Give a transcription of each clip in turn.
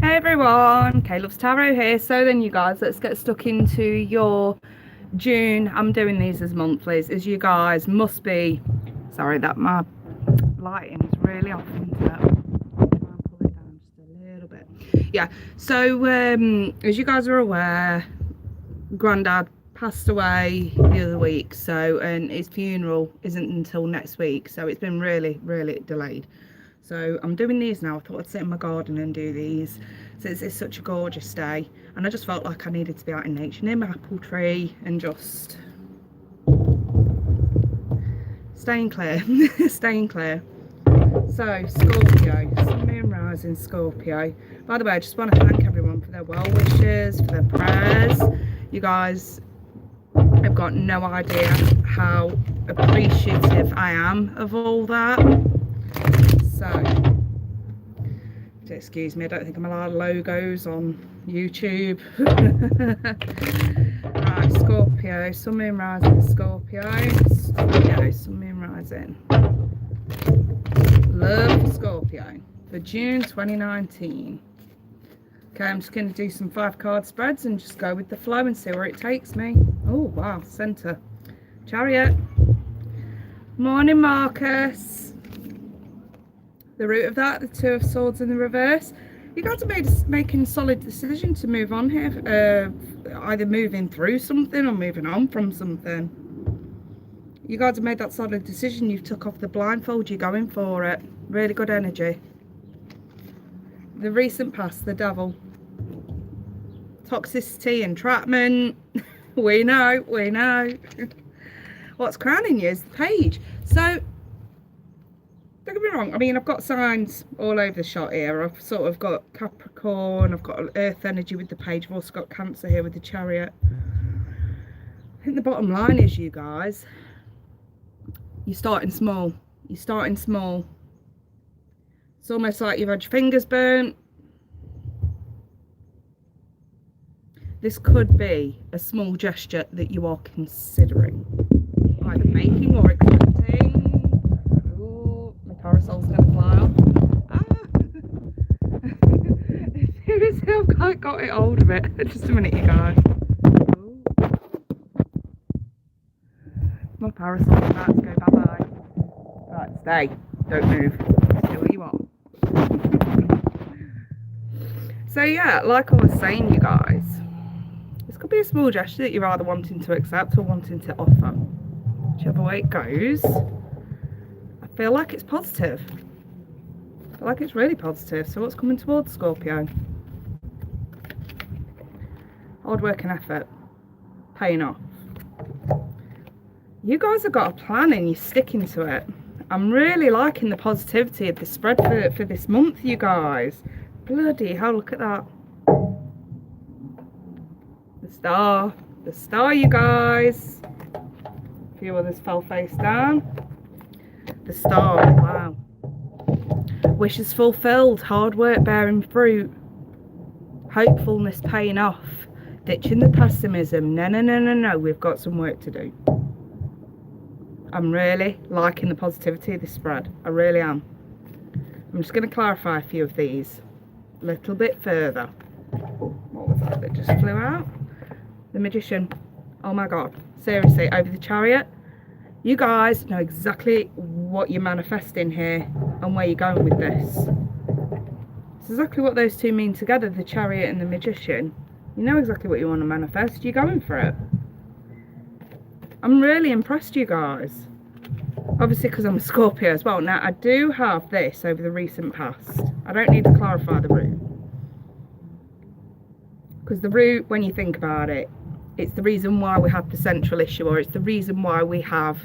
Hey everyone, Caleb's Tarot here. So then you guys, let's get stuck into your June. I'm doing these as monthlies, as you guys must be. Sorry that my lighting is really off into that. I'll pull it down just a little bit. Yeah, so as you guys are aware, Grandad passed away the other week, and his funeral isn't until next week, so it's been really delayed. So I'm doing these now. I thought I'd sit in my garden and do these since it's such a gorgeous day, and I just felt like I needed to be out in nature near my apple tree and just staying clear. Staying clear. So Scorpio, Sun, Moon, Rising, Scorpio. By the way, I just want to thank everyone for their well wishes, for their prayers. You guys have got no idea how appreciative I am of all that. So, excuse me, I don't think I'm allowed logos on YouTube. Right, Scorpio, Sun, Moon, Rising, Scorpio, Sun, Moon, Rising. Love Scorpio for June 2019. Okay, I'm just going to do some 5-card spreads and just go with the flow and see where it takes me. Oh, wow, Centre. Chariot. Morning, Marcus. The root of that, the 2 of Swords in the reverse. You guys are making a solid decision to move on here. Either moving through something or moving on from something. You guys have made that solid decision. You've took off the blindfold. You're going for it. Really good energy. The recent past, the devil. Toxicity, entrapment. We know. What's crowning you is the Page. So, don't get me wrong, I mean, I've got signs all over the shot here. I've sort of got Capricorn, I've got Earth energy with the Page, I've also got Cancer here with the Chariot. I think the bottom line is, you guys, you're starting small. You're starting small. It's almost like you've had your fingers burnt. This could be a small gesture that you are considering, either making or accepting. Parasol's gonna fly off. Seriously, I've quite got it hold of it. Just a minute, you guys. Ooh. My parasol's about to go bye-bye. Right, stay. Don't move. Stay where you are. So yeah, like I was saying, you guys, this could be a small gesture that you're either wanting to accept or wanting to offer. Whichever way it goes. I feel like it's positive. I feel like it's really positive. So what's coming towards Scorpio? Hard work and effort. Paying off. You guys have got a plan and you're sticking to it. I'm really liking the positivity of the spread for this month, you guys. Bloody hell, look at that. The star. The star, you guys. A few others fell face down. The star, wow. Wishes fulfilled, hard work bearing fruit, hopefulness paying off, ditching the pessimism. No, we've got some work to do. I'm really liking the positivity of this spread. I really am. I'm just going to clarify a few of these a little bit further. What was that just flew out? The Magician. Oh my God. Seriously, over the Chariot. You guys know exactly what you're manifesting here and where you're going with this. It's exactly what those two mean together, the Chariot and the Magician. You know exactly what you want to manifest. You're going for it. I'm really impressed, you guys. Obviously, because I'm a Scorpio as well. Now, I do have this over the recent past. I don't need to clarify the root. Because the root, when you think about it, it's the reason why we have the central issue, or it's the reason why we have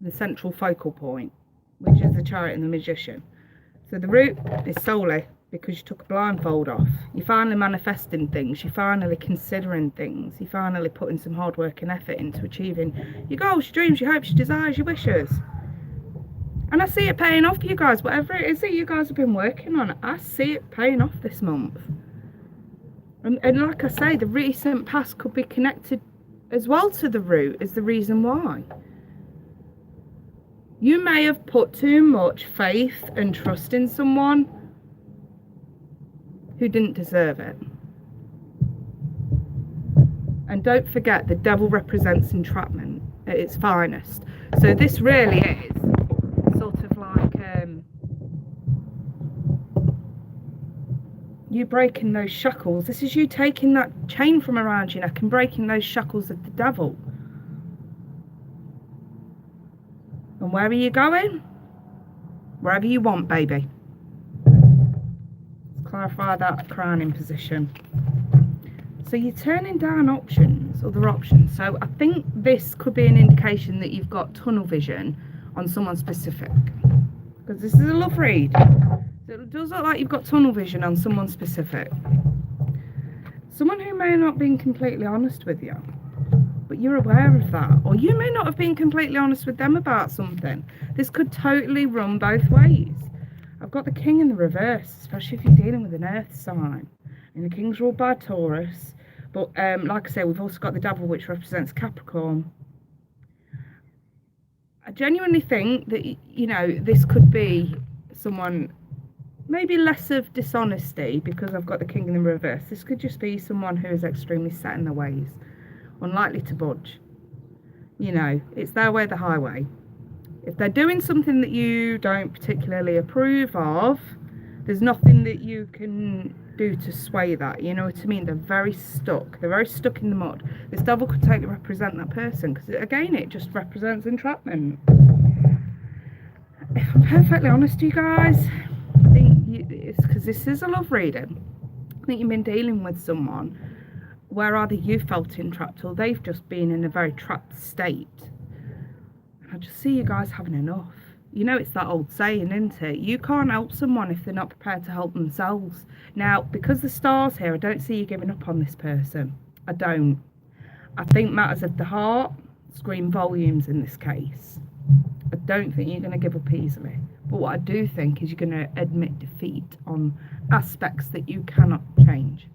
the central focal point, which is the Chariot and the Magician. So the root is solely because you took a blindfold off. You're finally manifesting things. You're finally considering things. You're finally putting some hard work and effort into achieving your goals, your dreams, your hopes, your desires, your wishes. And I see it paying off, you guys. Whatever it is that you guys have been working on, I see it paying off this month. And like I say, the recent past could be connected as well to the root as the reason why. You may have put too much faith and trust in someone who didn't deserve it. And don't forget, the devil represents entrapment at its finest. So this really is sort of like you breaking those shackles. This is you taking that chain from around your neck and breaking those shackles of the devil. And where are you going? Wherever you want, baby. Let's clarify that crowning position. So you're turning down options, other options. So I think this could be an indication that you've got tunnel vision on someone specific. Because this is a love read. It does look like you've got tunnel vision on someone specific. Someone who may not have been completely honest with you, but you're aware of that. Or you may not have been completely honest with them about something. This could totally run both ways. I've got the King in the reverse, especially if you're dealing with an earth sign. And the King's ruled by Taurus. But like I say, we've also got the Devil, which represents Capricorn. I genuinely think that, you know, this could be someone, maybe less of dishonesty, because I've got the King in the reverse. This could just be someone who is extremely set in their ways, unlikely to budge. You know, it's their way, the highway. If they're doing something that you don't particularly approve of, there's nothing that you can do to sway that, you know what I mean? They're very stuck. They're very stuck in the mud. This devil could totally represent that person, because again, it just represents entrapment. If I'm perfectly honest, you guys, I think it's because this is a love reading. I think you've been dealing with someone where either you felt entrapped or they've just been in a very trapped state. I just see you guys having enough. You know, it's that old saying, isn't it? You can't help someone if they're not prepared to help themselves. Now, because the stars here, I don't see you giving up on this person. I don't. I think matters of the heart scream volumes in this case. I don't think you're going to give up easily. But what I do think is you're going to admit defeat on aspects that you cannot change.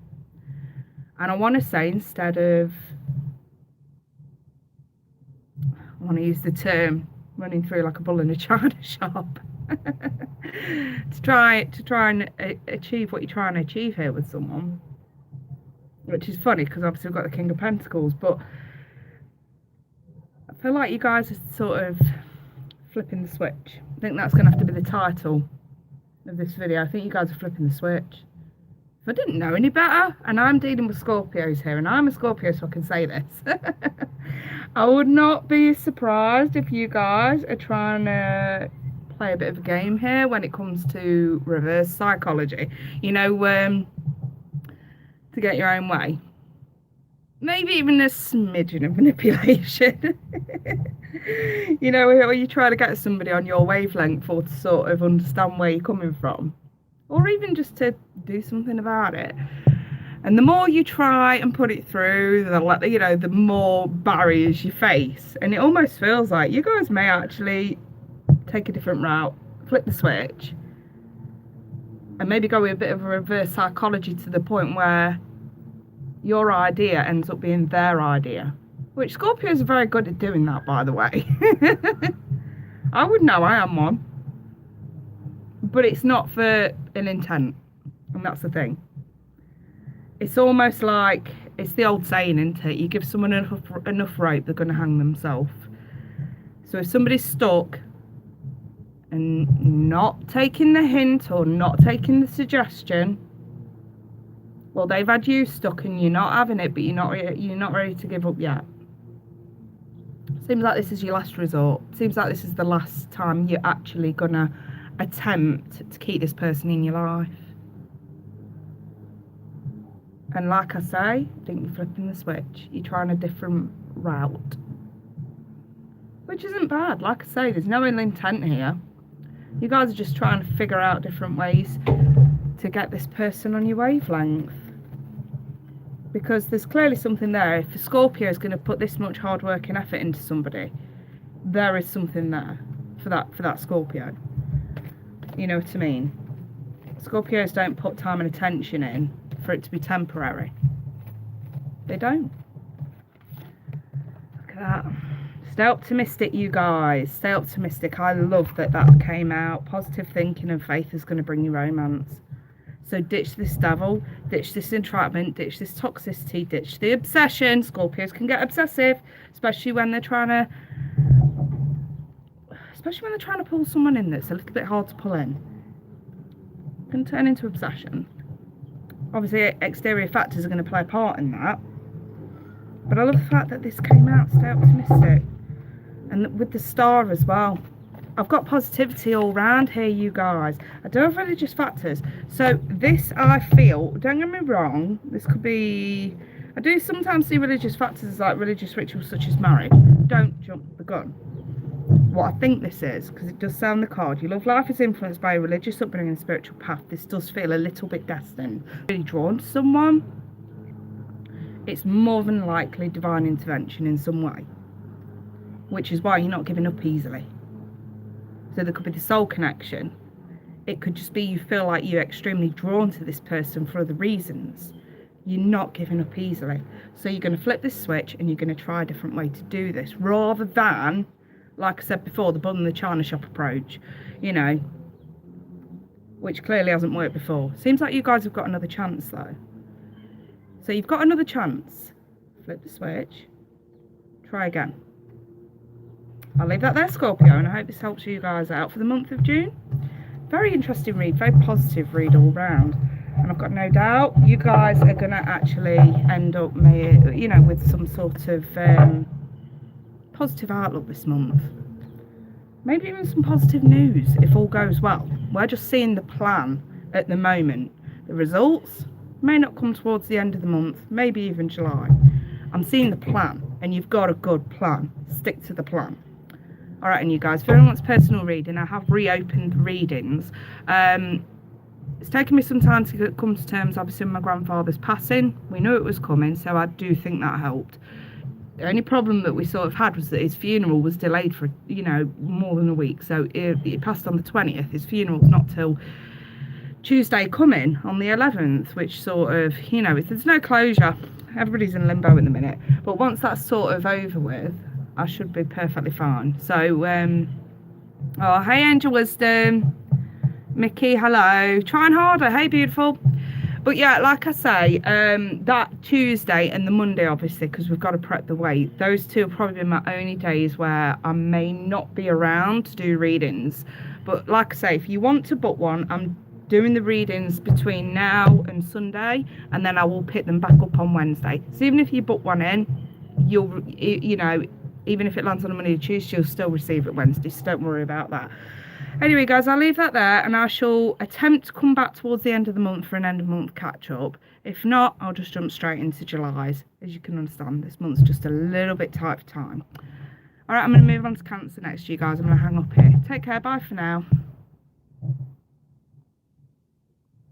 And I want to say, instead of, I want to use the term running through like a bull in a china shop, to try and achieve what you're trying to achieve here with someone, which is funny because obviously we've got the King of Pentacles, but I feel like you guys are sort of flipping the switch. I think that's going to have to be the title of this video. I think you guys are flipping the switch. If I didn't know any better, and I'm dealing with Scorpios here, and I'm a Scorpio, so I can say this, I would not be surprised if you guys are trying to play a bit of a game here when it comes to reverse psychology, you know, to get your own way. Maybe even a smidgen of manipulation. You know, where you try to get somebody on your wavelength or to sort of understand where you're coming from, or even just to do something about it. And the more you try and put it through, you know, the more barriers you face. And it almost feels like you guys may actually take a different route, flip the switch, and maybe go with a bit of a reverse psychology to the point where your idea ends up being their idea. Which Scorpios are very good at doing that, by the way. I would know, I am one. But it's not for an intent. And that's the thing. It's almost like, it's the old saying, isn't it? You give someone enough rope, they're going to hang themselves. So if somebody's stuck and not taking the hint or not taking the suggestion, well, they've had you stuck and you're not having it, but you're not ready to give up yet. Seems like this is your last resort. Seems like this is the last time you're actually going to attempt to keep this person in your life. And like I say, I think you're flipping the switch. You're trying a different route. Which isn't bad. Like I say, there's no ill intent here. You guys are just trying to figure out different ways to get this person on your wavelength. Because there's clearly something there. If a Scorpio is going to put this much hard work and effort into somebody, there is something there for that Scorpio. You know what I mean? Scorpios don't put time and attention in for it to be temporary. They don't. Look at that. Stay optimistic, you guys. Stay optimistic. I love that came out. Positive thinking and faith is going to bring you romance. So ditch this devil, ditch this entrapment, ditch this toxicity, ditch the obsession. Scorpios can get obsessive, especially when they're trying to pull someone in that's a little bit hard to pull in. Can turn into obsession. Obviously exterior factors are going to play a part in that, but I love the fact that this came out. Stay optimistic, and with the star as well. I've got positivity all round here, you guys. I do have religious factors. So this, I feel, don't get me wrong, this could be, I do sometimes see religious factors like religious rituals such as marriage. Don't jump the gun. What I think this is, because it does sound the card, your love life is influenced by a religious upbringing and spiritual path. This does feel a little bit destined. Really drawn to someone, it's more than likely divine intervention in some way, which is why you're not giving up easily. So there could be the soul connection. It could just be you feel like you're extremely drawn to this person for other reasons. You're not giving up easily. So you're going to flip this switch and you're going to try a different way to do this, rather than, like I said before, the bun and the china shop approach, you know, which clearly hasn't worked before. Seems like you guys have got another chance though. So you've got another chance. Flip the switch. Try again. I'll leave that there, Scorpio, and I hope this helps you guys out for the month of June. Very interesting read, very positive read all round. And I've got no doubt you guys are going to actually end up, you know, with some sort of positive outlook this month. Maybe even some positive news if all goes well. We're just seeing the plan at the moment. The results may not come towards the end of the month, maybe even July. I'm seeing the plan, and you've got a good plan. Stick to the plan. All right, and you guys, if anyone wants personal reading, I have reopened readings. It's taken me some time to come to terms, obviously, with my grandfather's passing. We knew it was coming, so I do think that helped. The only problem that we sort of had was that his funeral was delayed for, you know, more than a week. So it passed on the 20th. His funeral's not till Tuesday coming on the 11th, which sort of, you know, there's no closure. Everybody's in limbo in the minute. But once that's sort of over with, I should be perfectly fine. So, oh, hey, Angel Wisdom. Mickey, hello. Trying harder. Hey, beautiful. But yeah, like I say, that Tuesday and the Monday, obviously, because we've got to prep the weight, those two are probably my only days where I may not be around to do readings. But like I say, if you want to book one, I'm doing the readings between now and Sunday, and then I will pick them back up on Wednesday. So even if you book one in, you'll, you know, even if it lands on a Monday or Tuesday, you'll still receive it Wednesday, so don't worry about that. Anyway, guys, I'll leave that there, and I shall attempt to come back towards the end of the month for an end of month catch-up. If not, I'll just jump straight into July's. As you can understand, this month's just a little bit tight for time. All right, I'm going to move on to Cancer next, you guys. I'm going to hang up here. Take care. Bye for now.